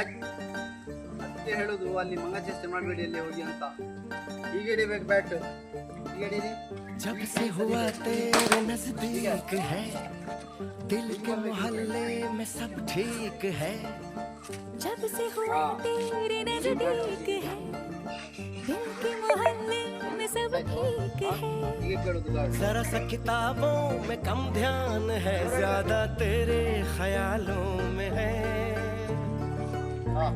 ಅದಕ್ಕೆ ಹೇಳುದು ಅಲ್ಲಿ ಮಂಗ ಚೇಷ್ಟೆ ಮಾಡಬೇಡಿ ಅಲ್ಲಿ ಹೋಗಿ ಅಂತ. ಈಗ ಹಿಡಿಬೇಕು ಬ್ಯಾಟ್, ಈಗ ಹಿಡೀರಿ. जब से हुआ तेरे नजदीक है दिल के मोहल्ले में सब ठीक है जब से हुआ तेरे नजदीक है दिल के मोहल्ले में सब ठीक है ಈಗ ಕೇಳುದು ಗಾಡ್. जरा सा किताबों में कम ध्यान है ज्यादा तेरे ख्यालों में है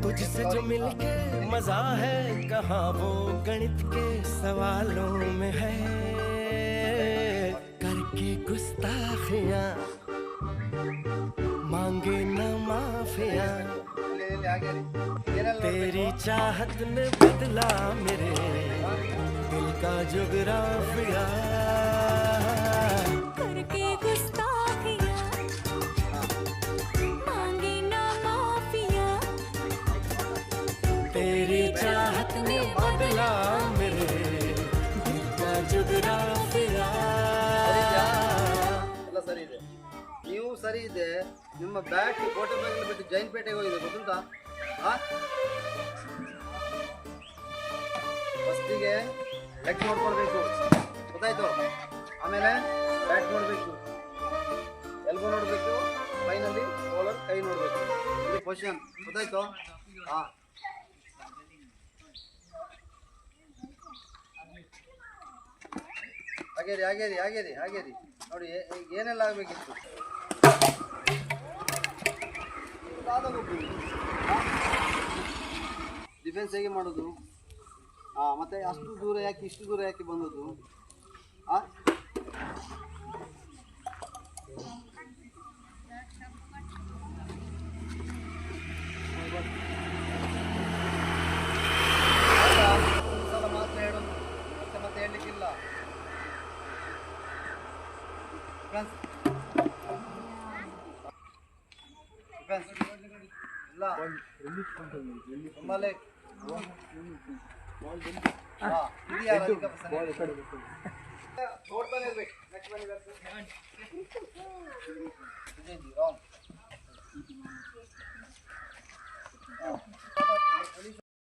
तुझसे जो मिलके मजा है कहाँ वो गणित के सवालों में है करके गुस्ताखियां मांगे न माफियां ಇಲ್ಲಿ ಇಲ್ಲಿ ಹಾಗೆ ರೀ. ಏನೆಲ್ಲ तेरी चाहत ने बदला मेरे दिल का जुगराफिया करके गुस्ताखियां मांगे ना माफिया तेरी चाहत ने बदला मेरे दिल का जुगराफिया ಎಲ್ಲ ಸರಿ ಇದೆ, ನೀವು ಸರಿ ಇದೆ. ನಿಮ್ಮ ಬ್ಯಾಟ್ ಕೋಟೆ ಬಾಗಿಲು ಬಿಟ್ಟು ಜೈನ್ಪೇಟೆಗೆ ಹೋಗಿದೆ ಗೊತ್ತುಂಟಾ? ಫಸ್ಟಿಗೆ ಲೆಗ್ ನೋಡ್ಕೊಳ್ಬೇಕು, ಗೊತ್ತಾಯ್ತು? ಆಮೇಲೆ ಬ್ಯಾಟ್ ನೋಡಬೇಕು, ಎಲ್ಬೋ ನೋಡಬೇಕು, ಫೈನಲ್ಲಿ ಬೌಲರ್ ಕೈ ನೋಡಬೇಕು. ಇದು ಪೊಸಿಷನ್, ಗೊತ್ತಾಯ್ತು? ಹಾಂ, ಹಾಗೇರಿ ಹಾಗೇರಿ ಹಾಗೇರಿ ಹಾಗೇರಿ. ನೋಡಿ ಏನೆಲ್ಲ ಆಗಬೇಕಿತ್ತು. ಡಿಫೆನ್ಸ್ ಹೇಗೆ ಮಾಡೋದು? ಮತ್ತೆ ಅಷ್ಟು ದೂರ ಯಾಕೆ, ಇಷ್ಟು ದೂರ ಯಾಕೆ ಬಂದದ್ದು? ಸಲ ಮಾತ್ರ ಹೇಳೋದು, ಮತ್ತೆ ಹೇಳಲಿಕ್ಕಿಲ್ಲ. ಇಲ್ಲ ತುಂಬ ಲೇಟ್. ನೋಡ್ತಾನೆ ಇರ್ಬೇಕು. ನೆಕ್ಸ್ಟ್ ಬನ್ನಿ.